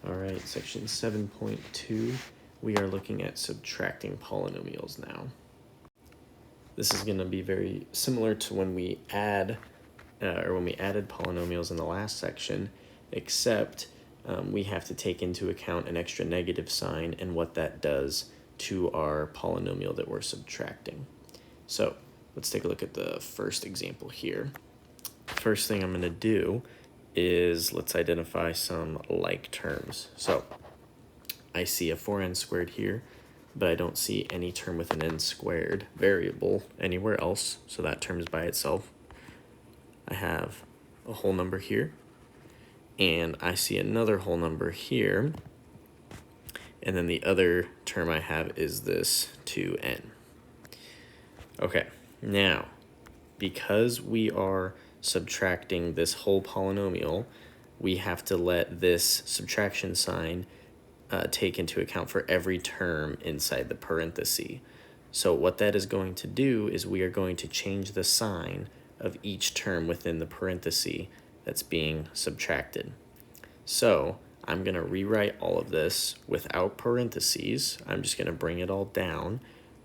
All right, section 7.2, we are looking at subtracting polynomials now. This is going to be very similar to when we added polynomials in the last section, except we have to take into account an extra negative sign and what that does to our polynomial that we're subtracting. So let's take a look at the first example here. First thing I'm going to do is let's identify some like terms. So I see a 4n squared here, but I don't see any term with an n squared variable anywhere else, so that term is by itself. I have a whole number here, and I see another whole number here, and then the other term I have is this 2n. Okay, now, because we are subtracting this whole polynomial, we have to let this subtraction sign take into account for every term inside the parenthesis. So what that is going to do is we are going to change the sign of each term within the parenthesis that's being subtracted. So I'm going to rewrite all of this without parentheses. I'm just going to bring it all down.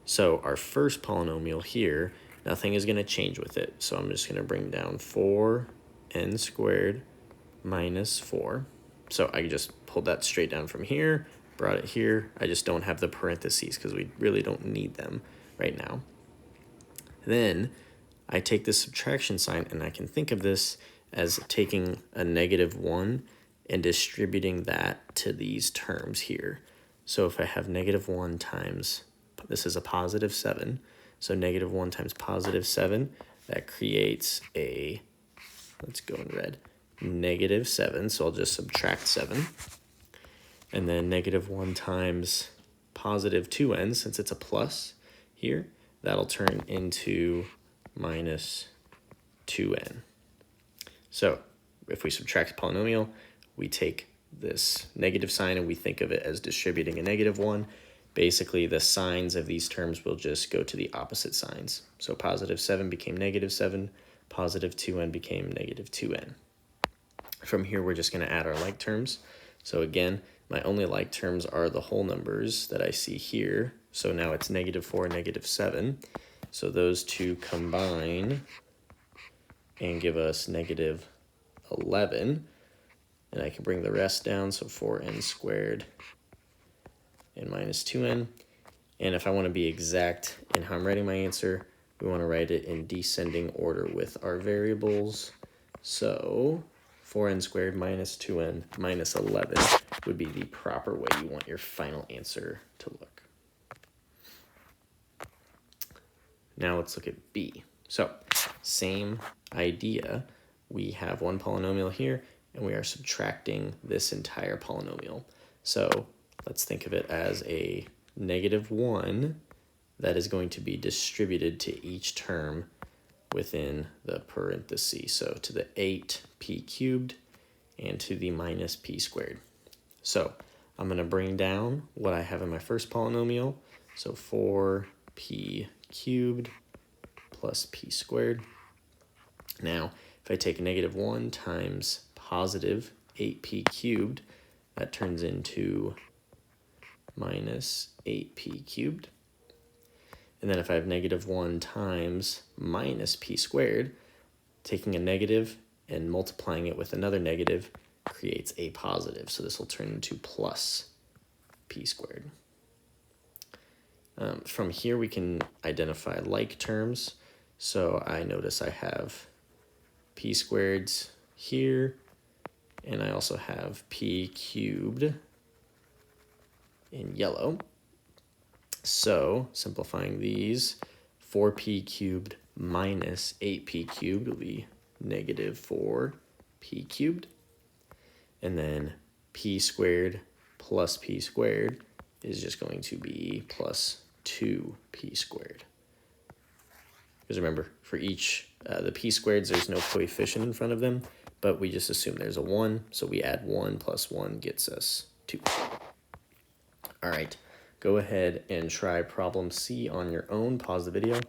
So our first polynomial here, nothing is going to change with it. So I'm just going to bring down 4n squared minus 4. So I just pulled that straight down from here, brought it here. I just don't have the parentheses because we really don't need them right now. Then I take this subtraction sign, and I can think of this as taking a -1 and distributing that to these terms here. So if I have -1 times, this is a +7, so -1 times +7, that creates a, let's go in red, -7, so I'll just subtract 7. And then -1 times +2n, since it's a plus here, that'll turn into -2n. So if we subtract a polynomial, we take this negative sign and we think of it as distributing a -1. Basically, the signs of these terms will just go to the opposite signs. So +7 became -7, +2n became -2n. From here, we're just going to add our like terms. So again, my only like terms are the whole numbers that I see here. So now it's -4 and -7. So those two combine and give us -11. And I can bring the rest down, so 4n squared and -2n. And if I want to be exact in how I'm writing my answer, we want to write it in descending order with our variables. So 4n squared minus 2n minus 11 would be the proper way you want your final answer to look. Now let's look at B. So same idea. We have one polynomial here, and we are subtracting this entire polynomial. So let's think of it as a -1 that is going to be distributed to each term within the parentheses, so to the 8p cubed and to the -p squared. So I'm going to bring down what I have in my first polynomial, so 4p cubed plus p squared. Now, if I take a -1 times +8p cubed, that turns into -8p cubed. And then if I have -1 times -p squared, taking a negative and multiplying it with another negative creates a positive. So this will turn into plus p squared. From here, we can identify like terms. So I notice I have p squareds here, and I also have p cubed in yellow. So simplifying these, 4p cubed minus 8p cubed will be -4p cubed. And then p squared plus p squared is just going to be plus 2p squared. Because remember, for each, the p squareds, there's no coefficient in front of them, but we just assume there's a 1, so we add 1 plus 1 gets us 2. All right, go ahead and try problem C on your own. Pause the video.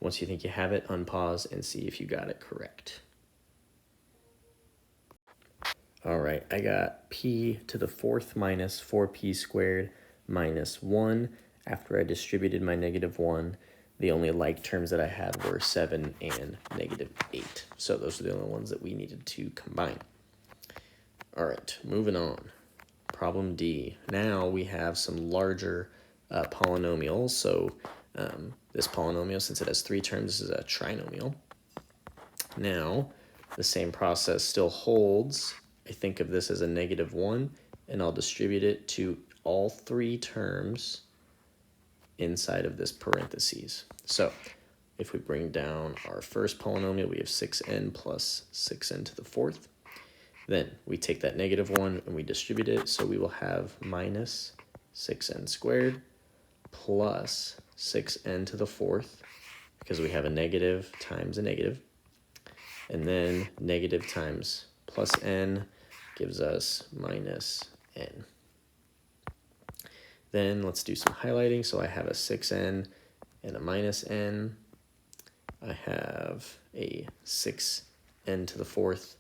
Once you think you have it, unpause and see if you got it correct. All right, I got p to the fourth minus 4p squared minus 1. After I distributed my -1, the only like terms that I had were 7 and -8. So those are the only ones that we needed to combine. All right, moving on. Problem D. Now we have some larger polynomials. So this polynomial, since it has 3 terms, is a trinomial. Now, the same process still holds. I think of this as a -1, and I'll distribute it to all 3 terms inside of this parentheses. So if we bring down our first polynomial, we have 6n plus 6n to the fourth. Then we take that -1 and we distribute it, so we will have minus 6n squared plus 6n to the fourth, because we have a negative times a negative. And then negative times plus n gives us minus n. Then let's do some highlighting. So I have a 6n and a minus n. I have a 6n to the fourth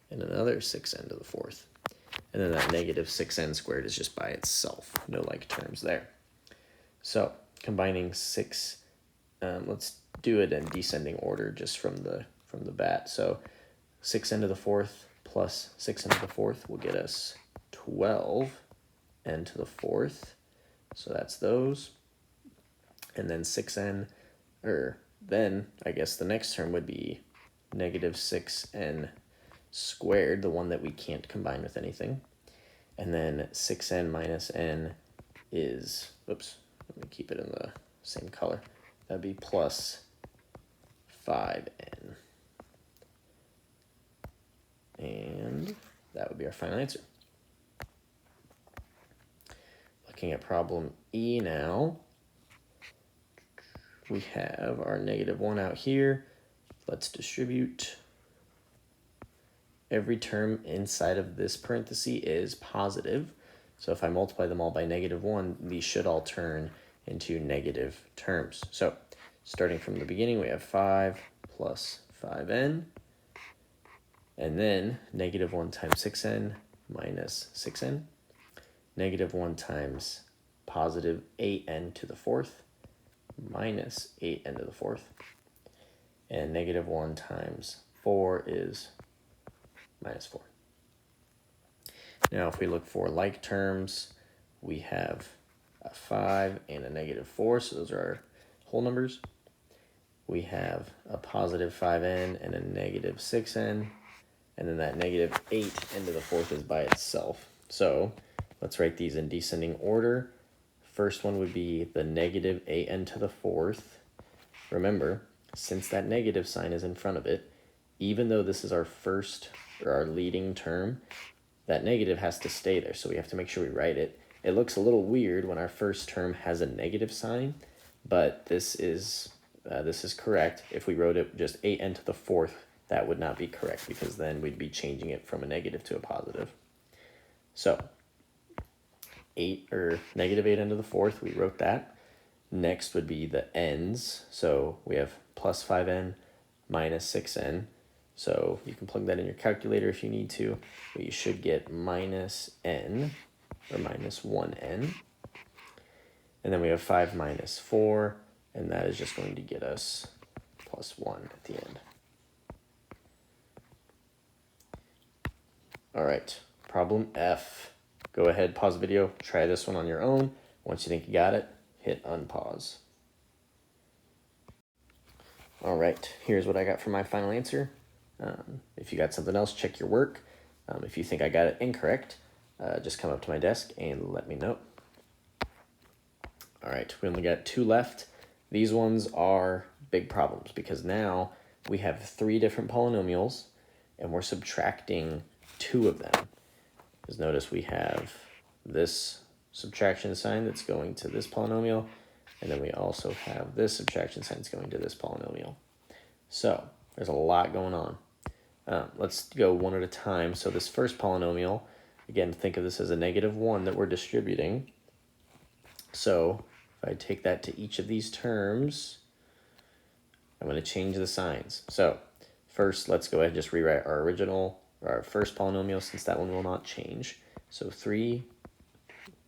and another 6n to the fourth. And then that negative 6n squared is just by itself. No like terms there. So combining let's do it in descending order just from the bat. So 6n to the fourth plus 6n to the fourth will get us 12n to the fourth. So that's those. And then 6n, or then I guess the next term would be negative 6n squared, the one that we can't combine with anything. And then 6n minus n is, oops, let me keep it in the same color. That'd be plus 5n. And that would be our final answer. Looking at problem E now, we have our -1 out here. Let's distribute. Every term inside of this parenthesis is positive. So if I multiply them all by -1, these should all turn into negative terms. So starting from the beginning, we have 5 plus 5n. And then -1 times 6n minus 6n. -1 times positive 8n to the fourth minus 8n to the fourth. And -1 times 4 is minus 4. Now if we look for like terms, we have a 5 and a -4, so those are our whole numbers. We have a positive 5n and a -6n, and then that -8n to the fourth is by itself. So let's write these in descending order. First one would be the -8n to the fourth. Remember, since that negative sign is in front of it, even though this is our first or our leading term, that negative has to stay there, so we have to make sure we write it. It looks a little weird when our first term has a negative sign, but this is correct. If we wrote it just 8n to the fourth, that would not be correct, because then we'd be changing it from a negative to a positive. So 8 or -8n to the fourth, we wrote that. Next would be the n's. So we have plus 5n minus 6n. So you can plug that in your calculator if you need to, but you should get minus n, or minus 1n. And then we have 5 minus 4, and that is just going to get us plus 1 at the end. All right, problem F. Go ahead, pause the video, try this one on your own. Once you think you got it, hit unpause. All right, here's what I got for my final answer. If you got something else, check your work. If you think I got it incorrect, just come up to my desk and let me know. All right, we only got 2 left. These ones are big problems because now we have 3 different polynomials and we're subtracting 2 of them. Because notice we have this subtraction sign that's going to this polynomial, and then we also have this subtraction sign that's going to this polynomial. So there's a lot going on. Let's go one at a time. So this first polynomial, again, think of this as a -1 that we're distributing. So if I take that to each of these terms, I'm going to change the signs. So first, let's go ahead and just rewrite our original our first polynomial, since that one will not change. So 3,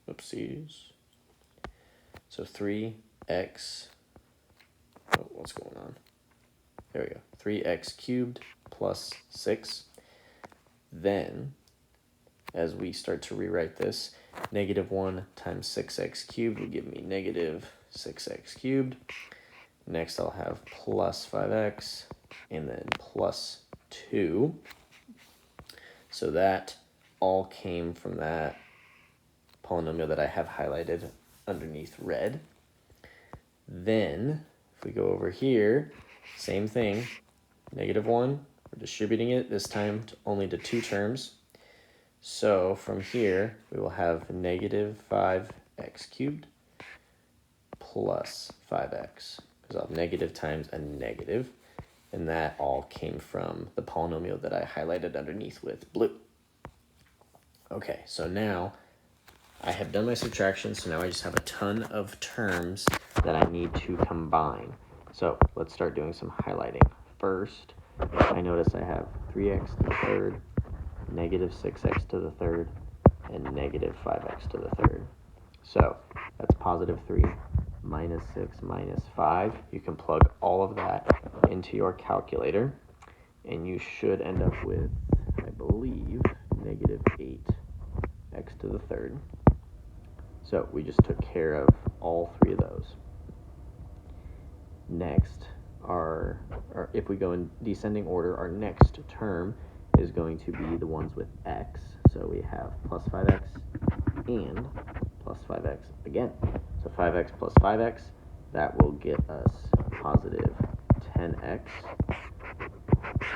oopsies. So 3x, oh, what's going on? There we go, 3x cubed plus 6. Then, as we start to rewrite this, -1 times 6x cubed will give me negative 6x cubed. Next, I'll have plus 5x, and then plus 2. So that all came from that polynomial that I have highlighted underneath red. Then, if we go over here, same thing, -1, we're distributing it, this time only to 2 terms. So from here, we will have negative 5x cubed plus 5x, because I'll have negative times a negative, and that all came from the polynomial that I highlighted underneath with blue. Okay, so now I have done my subtraction, so now I just have a ton of terms that I need to combine. So let's start doing some highlighting. First, I notice I have 3x to the third, negative 6x to the third, and negative 5x to the third. So that's positive 3 minus 6 minus 5. You can plug all of that into your calculator, and you should end up with, I believe, negative 8x to the third. So we just took care of all 3 of those. Next, if we go in descending order, our next term is going to be the ones with x. So we have plus 5x and plus 5x again. So 5x plus 5x, that will get us positive 10x.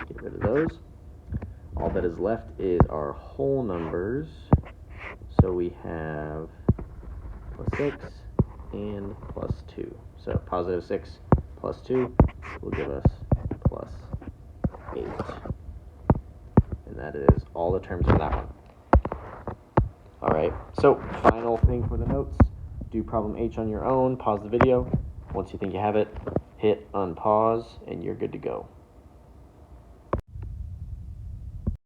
Get rid of those. All that is left is our whole numbers. So we have plus 6 and plus 2. So positive 6 plus 2 will give us plus 8. And that is all the terms for that one. All right, so final thing for the notes. Do problem H on your own, pause the video. Once you think you have it, hit unpause, and you're good to go.